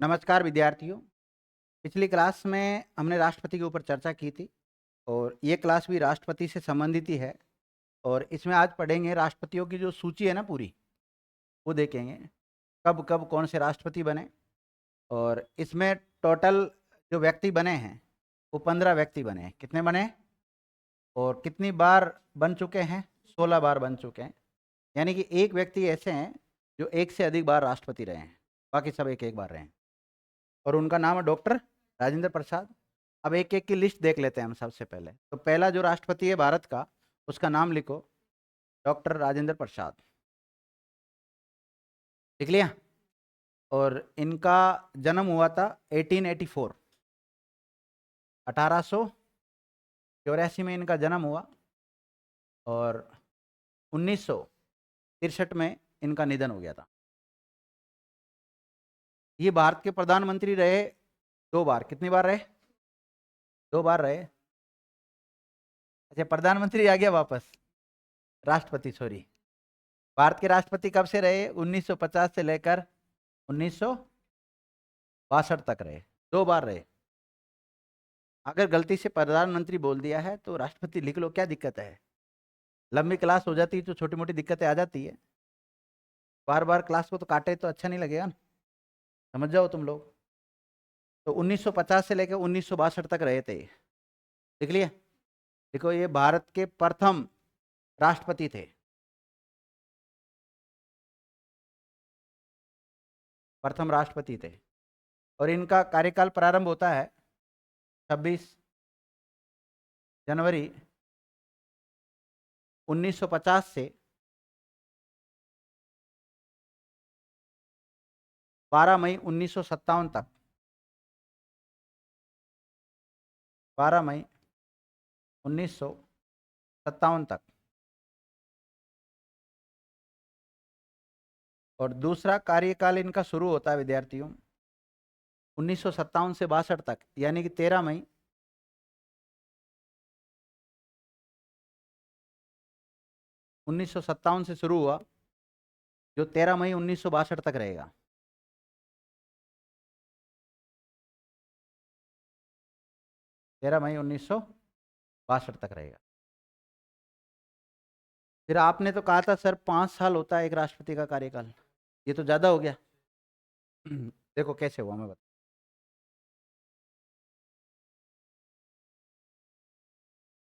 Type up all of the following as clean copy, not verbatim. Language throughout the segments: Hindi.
नमस्कार विद्यार्थियों। पिछली क्लास में हमने राष्ट्रपति के ऊपर चर्चा की थी और ये क्लास भी राष्ट्रपति से संबंधित ही है। और इसमें आज पढ़ेंगे राष्ट्रपतियों की जो सूची है ना पूरी, वो देखेंगे कब कब कौन से राष्ट्रपति बने। और इसमें टोटल जो व्यक्ति बने हैं वो 15 व्यक्ति बने हैं। कितने बने और कितनी बार बन चुके हैं? 16 बार बन चुके हैं। यानी कि एक व्यक्ति ऐसे हैं जो एक से अधिक बार राष्ट्रपति रहे हैं, बाकी सब एक एक बार रहे हैं। और उनका नाम है डॉक्टर राजेंद्र प्रसाद। अब एक एक की लिस्ट देख लेते हैं हम। सबसे पहले तो पहला जो राष्ट्रपति है भारत का, उसका नाम लिखो, डॉक्टर राजेंद्र प्रसाद। लिख लिया? और इनका जन्म हुआ था 1884, 1884 में इनका जन्म हुआ और 1963 में इनका निधन हो गया था। ये भारत के प्रधानमंत्री रहे 2 बार। कितनी बार रहे? 2 बार रहे। अच्छा, प्रधानमंत्री आ गया वापस, राष्ट्रपति सॉरी। भारत के राष्ट्रपति कब से रहे? 1950 से लेकर 1962 तक रहे। 2 बार रहे। अगर गलती से प्रधानमंत्री बोल दिया है तो राष्ट्रपति लिख लो, क्या दिक्कत है? लंबी क्लास हो जाती है तो छोटी मोटी दिक्कतें आ जाती है। बार बार क्लास को तो काटे तो अच्छा नहीं लगेगा ना, समझ जाओ तुम लोग। तो 1950 से लेकर 1962 तक रहे थे। लिख लिया? देखो, ये भारत के प्रथम राष्ट्रपति थे। प्रथम राष्ट्रपति थे। और इनका कार्यकाल प्रारंभ होता है 26 जनवरी 1950 से 12 मई 1957 तक। 12 मई 1957 तक। और दूसरा कार्यकाल इनका शुरू होता है विद्यार्थियों 1957 से 62 तक, यानी कि 13 मई 1957 से शुरू हुआ, जो 13 मई 1962 तक रहेगा। तेरह मई 1962 तक रहेगा। फिर आपने तो कहा था सर 5 साल होता है एक राष्ट्रपति का कार्यकाल, ये तो ज्यादा हो गया। देखो कैसे हुआ, मैं बता।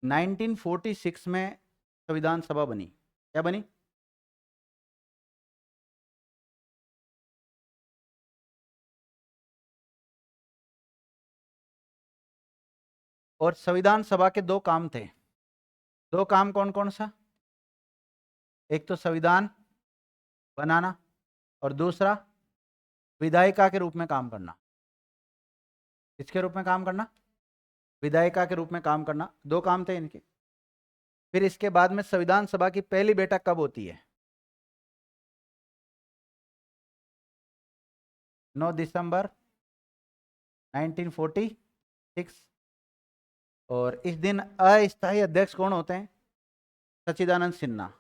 1946 में संविधान सभा बनी। क्या बनी? और संविधान सभा के 2 काम थे। 2 काम कौन कौन सा? एक तो संविधान बनाना और दूसरा विधायिका के रूप में काम करना। किसके रूप में काम करना? विधायिका के रूप में काम करना। 2 काम थे इनके। फिर इसके बाद में संविधान सभा की पहली बैठक कब होती है? 9 दिसंबर 1946। और इस दिन अस्थायी अध्यक्ष कौन होते हैं? सच्चिदानंद सिन्हा।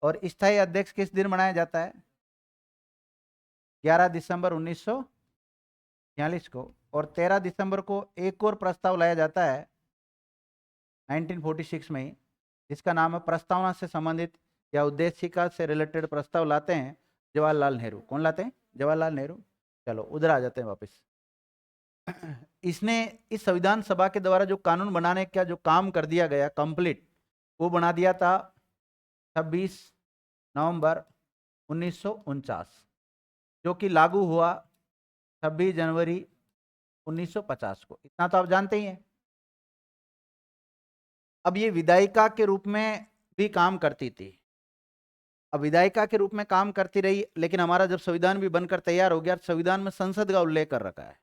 और स्थायी अध्यक्ष किस दिन बनाया जाता है? 11 दिसंबर 1946 को। और 13 दिसंबर को एक और प्रस्ताव लाया जाता है 1946 में ही, जिसका नाम है प्रस्तावना से संबंधित या उद्देशिका से रिलेटेड प्रस्ताव लाते हैं जवाहरलाल नेहरू। कौन लाते हैं? जवाहरलाल नेहरू। चलो उधर आ जाते हैं वापस। इसने इस संविधान सभा के द्वारा जो कानून बनाने का जो काम कर दिया गया कंप्लीट, वो बना दिया था 26 नवंबर 1949, जो कि लागू हुआ 26 जनवरी 1950 को। इतना तो आप जानते ही हैं। अब ये विधायिका के रूप में भी काम करती थी। अब विधायिका के रूप में काम करती रही, लेकिन हमारा जब संविधान भी बनकर तैयार हो गया, संविधान में संसद का उल्लेख कर रखा है।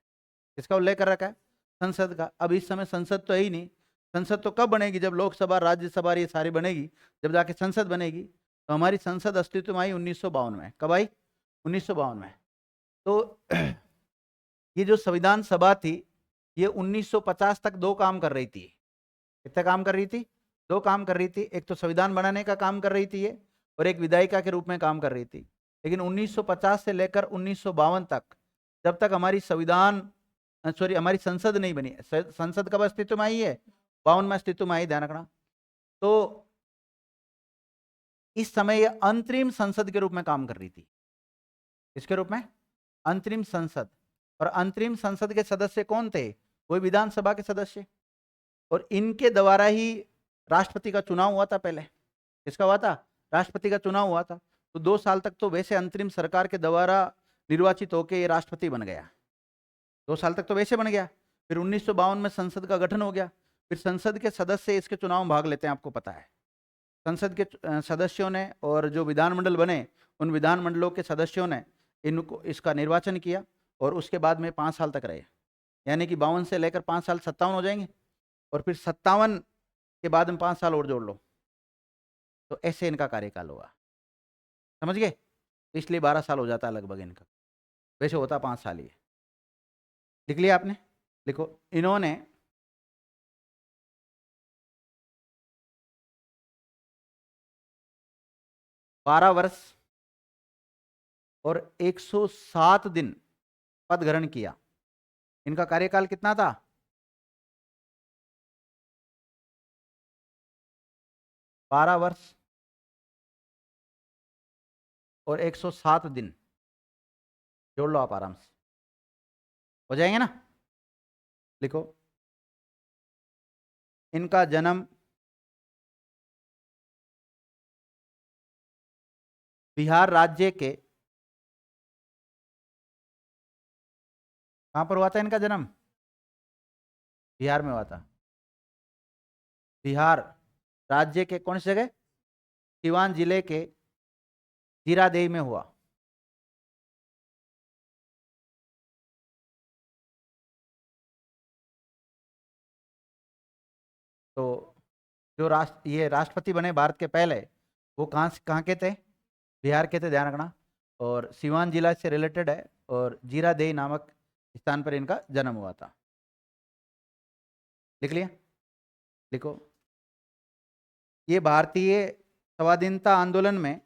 किसका उल्लेख कर रखा है? संसद का। अब इस समय संसद तो है ही नहीं। संसद तो कब बनेगी? जब लोकसभा राज्यसभा ये सारी बनेगी, जब जाके संसद बनेगी। तो हमारी संसद अस्तित्व में आई 1952 में। कब आई? 1952 में। तो ये जो संविधान सभा थी, ये 1950 तक 2 काम कर रही थी। कितना काम कर रही थी? 2 काम कर रही थी। एक तो संविधान बनाने का काम कर रही थी ये, और एक विधायिका के रूप में काम कर रही थी। लेकिन 1950 से लेकर 1952 तक जब तक हमारी हमारी संसद नहीं बनी। संसद कब अस्तित्व में आई है? 52 में अस्तित्व में आई, ध्यान रखना। तो इस समय ये अंतरिम संसद के रूप में काम कर रही थी। इसके रूप में अंतरिम संसद। और अंतरिम संसद के सदस्य कौन थे? वही विधानसभा के सदस्य। और इनके द्वारा ही राष्ट्रपति का चुनाव हुआ था पहले। किसका हुआ था? राष्ट्रपति का चुनाव हुआ था। तो 2 साल तक तो वैसे अंतरिम सरकार के द्वारा निर्वाचित होकर ये राष्ट्रपति बन गया। 2 साल तक तो वैसे बन गया। फिर 1952 में संसद का गठन हो गया। फिर संसद के सदस्य इसके चुनाव में भाग लेते हैं, आपको पता है। संसद के सदस्यों ने और जो विधानमंडल बने, उन विधानमंडलों के सदस्यों ने इनको इसका निर्वाचन किया और उसके बाद में 5 साल तक रहे। यानी कि 52 से लेकर 5 साल 57 हो जाएंगे। और फिर 57 के बाद में 5 साल और जोड़ लो, तो ऐसे इनका कार्यकाल हुआ। समझ गए? तो इसलिए 12 साल हो जाता है लगभग इनका। वैसे होता 5 साल ही है। लिख लिया आपने? लिखो। इन्होंने बारह वर्ष और 107 दिन पद ग्रहण किया। इनका कार्यकाल कितना था? 12 वर्ष और 107 दिन। जोड़ लो आप आराम से, हो जाएंगे ना? लिखो। इनका जन्म बिहार राज्य के, कहां पर हुआ था इनका जन्म? बिहार में हुआ था। बिहार राज्य के कौन सी जगह? सिवान जिले के जीरादेई में हुआ। तो जो ये राष्ट्रपति बने भारत के पहले, वो कहाँ के थे? बिहार के थे, ध्यान रखना। और सिवान जिला से रिलेटेड है और जीरादेई नामक स्थान पर इनका जन्म हुआ था। लिख लिया? लिखो। ये भारतीय स्वाधीनता आंदोलन में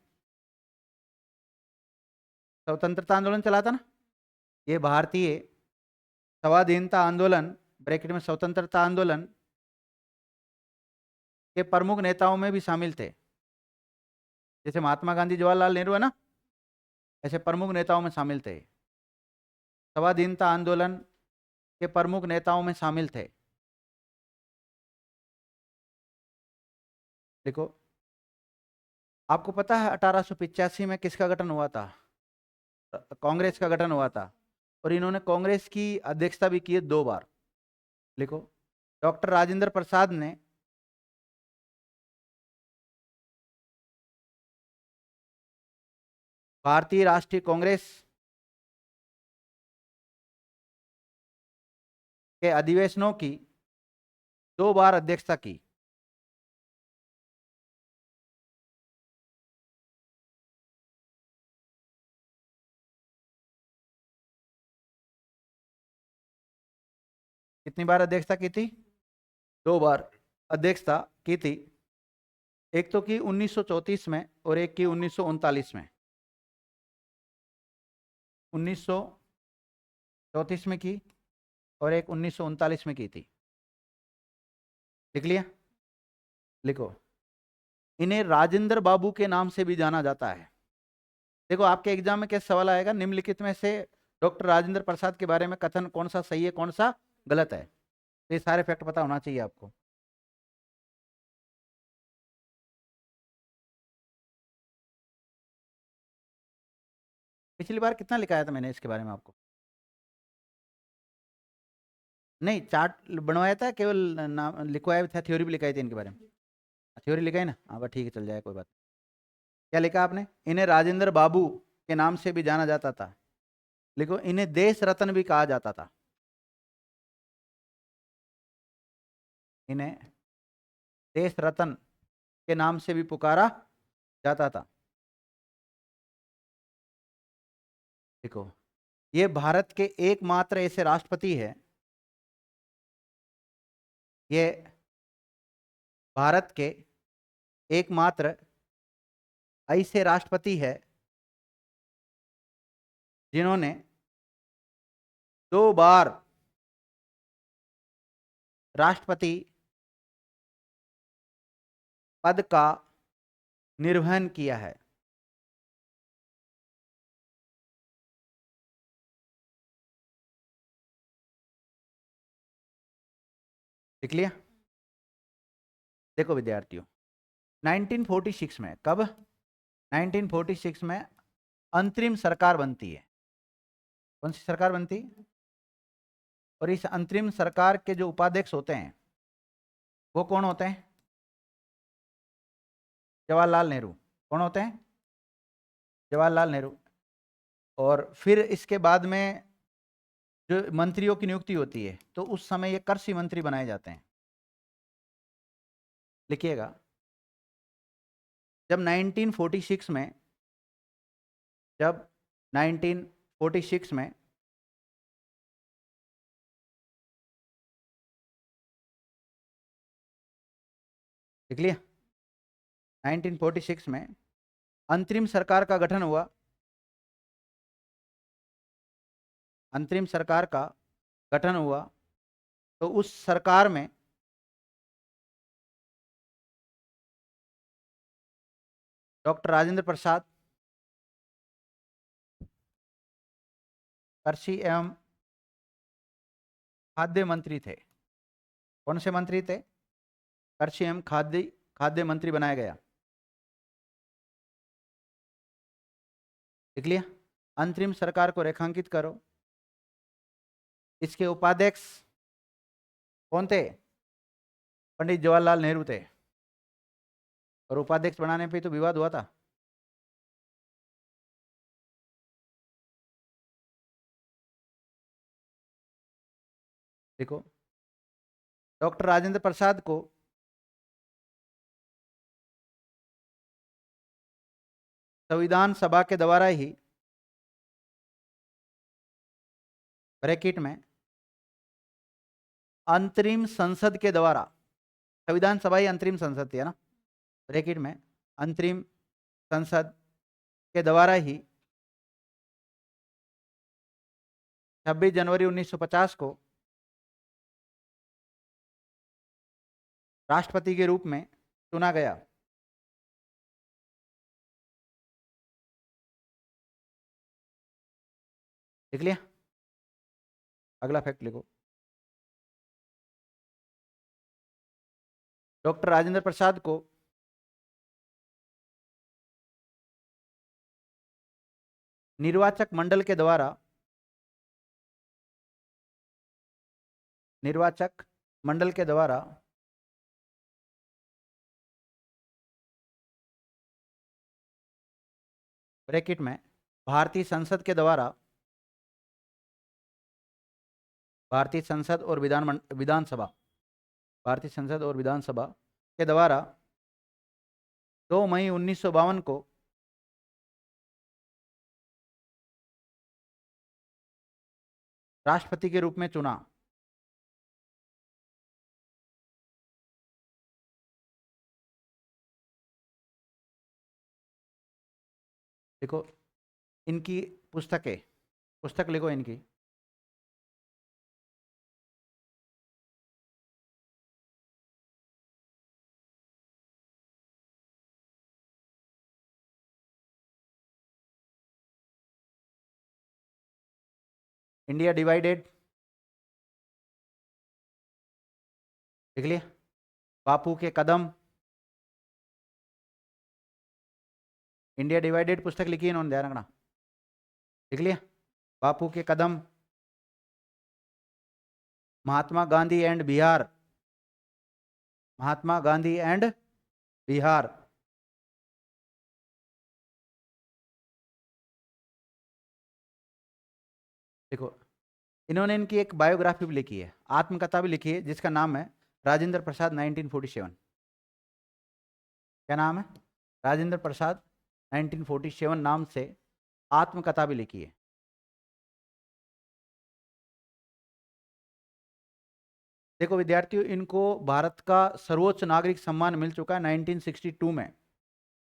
स्वतंत्रता आंदोलन चला था ना। ये भारतीय स्वाधीनता आंदोलन, ब्रैकेट में स्वतंत्रता आंदोलन के प्रमुख नेताओं में भी शामिल थे। जैसे महात्मा गांधी, जवाहरलाल नेहरू है ना, ऐसे प्रमुख नेताओं में शामिल थे। स्वाधीनता आंदोलन के प्रमुख नेताओं में शामिल थे। देखो, आपको पता है 1885 में किसका गठन हुआ था? कांग्रेस का गठन हुआ था। और इन्होंने कांग्रेस की अध्यक्षता भी की है 2 बार। लिखो। डॉक्टर राजेंद्र प्रसाद ने भारतीय राष्ट्रीय कांग्रेस के अधिवेशनों की 2 बार अध्यक्षता की। कितनी बार अध्यक्षता की थी? 2 बार अध्यक्षता की थी। एक तो की 1934 में और एक की 1939 में। 1934 में की और एक 1939 में की थी। लिख लिया? लिखो। इन्हें राजेंद्र बाबू के नाम से भी जाना जाता है। देखो, आपके एग्जाम में कैसे सवाल आएगा, निम्नलिखित में से डॉक्टर राजेंद्र प्रसाद के बारे में कथन कौन सा सही है, कौन सा गलत है? तो ये सारे फैक्ट पता होना चाहिए आपको। पिछली बार कितना लिखाया था मैंने इसके बारे में आपको? नहीं, चार्ट बनवाया था, केवल नाम लिखवाया था, थ्योरी भी लिखाई थी इनके बारे में। थ्योरी लिखाई ना? हाँ बस ठीक है, चल जाए, कोई बात। क्या लिखा आपने? इन्हें राजेंद्र बाबू के नाम से भी जाना जाता था। लिखो, इन्हें देश रत्न भी कहा जाता था। इन्हें देश रत्न के नाम से भी पुकारा जाता था। देखो, ये भारत के एकमात्र ऐसे राष्ट्रपति है, ये भारत के एकमात्र ऐसे राष्ट्रपति है जिन्होंने 2 बार राष्ट्रपति पद का निर्वहन किया है। लिख लिया? देखो विद्यार्थियों, 1946 में, कब? 1946 में अंतरिम सरकार बनती है। कौन सी सरकार बनती? और इस अंतरिम सरकार के जो उपाध्यक्ष होते हैं वो कौन होते हैं? जवाहरलाल नेहरू। कौन होते हैं? जवाहरलाल नेहरू। और फिर इसके बाद में जो मंत्रियों की नियुक्ति होती है तो उस समय ये कृषि मंत्री बनाए जाते हैं। लिखिएगा, जब 1946 में, जब 1946 में लिख लिया, 1946 में अंतरिम सरकार का गठन हुआ। अंतरिम सरकार का गठन हुआ तो उस सरकार में डॉक्टर राजेंद्र प्रसाद कृषि एवं खाद्य मंत्री थे। कौन से मंत्री थे? कृषि एवं खाद्य मंत्री बनाया गया। लिख लिया? अंतरिम सरकार को रेखांकित करो। इसके उपाध्यक्ष कौन थे? पंडित जवाहरलाल नेहरू थे। और उपाध्यक्ष बनाने पे तो विवाद हुआ था। देखो, डॉक्टर राजेंद्र प्रसाद को संविधान सभा के द्वारा ही, ब्रैकेट में अंतरिम संसद के द्वारा, संविधान सभा ही अंतरिम संसद थी, है ना, ब्रैकेट में अंतरिम संसद के द्वारा ही 26 जनवरी 1950 को राष्ट्रपति के रूप में चुना गया। लिख लिया? अगला फैक्ट लिखो। डॉक्टर राजेंद्र प्रसाद को निर्वाचक मंडल के द्वारा, निर्वाचक मंडल के द्वारा ब्रैकेट में भारतीय संसद के द्वारा, भारतीय संसद और विधानसभा, भारतीय संसद और विधानसभा के द्वारा 2 मई 1952 को राष्ट्रपति के रूप में चुना। देखो, इनकी पुस्तकें, पुस्तक लिखो इनकी। इंडिया डिवाइडेड, लिख लिया? बापू के कदम, इंडिया डिवाइडेड पुस्तक लिखी है इन्होंने, ध्यान रखना। लिख लिया? बापू के कदम, महात्मा गांधी एंड बिहार, महात्मा गांधी एंड बिहार। देखो, इन्होंने इनकी एक बायोग्राफी भी लिखी है, आत्मकथा भी लिखी है, जिसका नाम है राजेंद्र प्रसाद 1947। क्या नाम है? राजेंद्र प्रसाद 1947 नाम से आत्मकथा भी लिखी है। देखो विद्यार्थियों, इनको भारत का सर्वोच्च नागरिक सम्मान मिल चुका है 1962 में।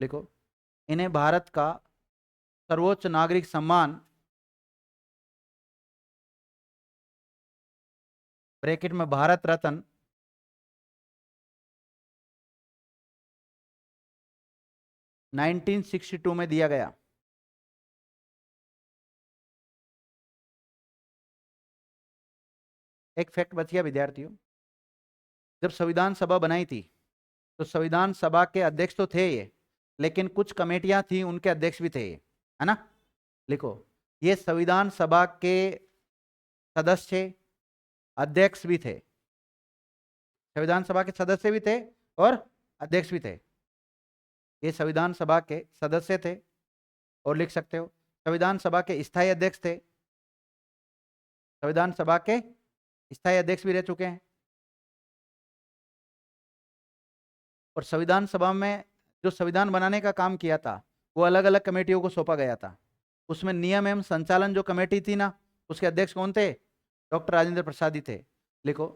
देखो, इन्हें भारत का सर्वोच्च नागरिक सम्मान ब्रैकेट में भारत रत्न 1962 में दिया गया। एक फैक्ट बच गया विद्यार्थियों, जब संविधान सभा बनाई थी तो संविधान सभा के अध्यक्ष तो थे ये, लेकिन कुछ कमेटियां थी उनके अध्यक्ष भी थे ये, है ना। लिखो, ये संविधान सभा के सदस्य अध्यक्ष भी थे, संविधान सभा के सदस्य भी थे और अध्यक्ष भी थे। ये संविधान सभा के सदस्य थे, और लिख सकते हो संविधान सभा के स्थायी अध्यक्ष थे, संविधान सभा के स्थायी अध्यक्ष भी रह चुके हैं। और संविधान सभा में जो संविधान बनाने का काम किया था वो अलग अलग कमेटियों को सौंपा गया था। उसमें नियम एवं संचालन जो कमेटी थी ना, उसके अध्यक्ष कौन थे? डॉक्टर राजेंद्र प्रसाद ही थे। लिखो,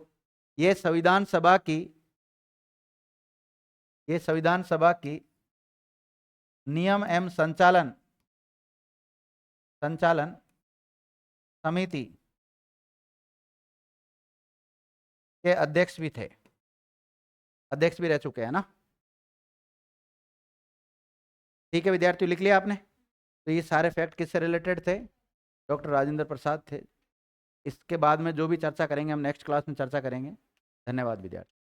ये संविधान सभा की नियम एवं संचालन समिति के अध्यक्ष भी थे, अध्यक्ष भी रह चुके हैं ना। ठीक है विद्यार्थियों, लिख लिया आपने? तो ये सारे फैक्ट किससे रिलेटेड थे? डॉक्टर राजेंद्र प्रसाद थे। इसके बाद में जो भी चर्चा करेंगे हम नेक्स्ट क्लास में चर्चा करेंगे। धन्यवाद विद्यार्थी।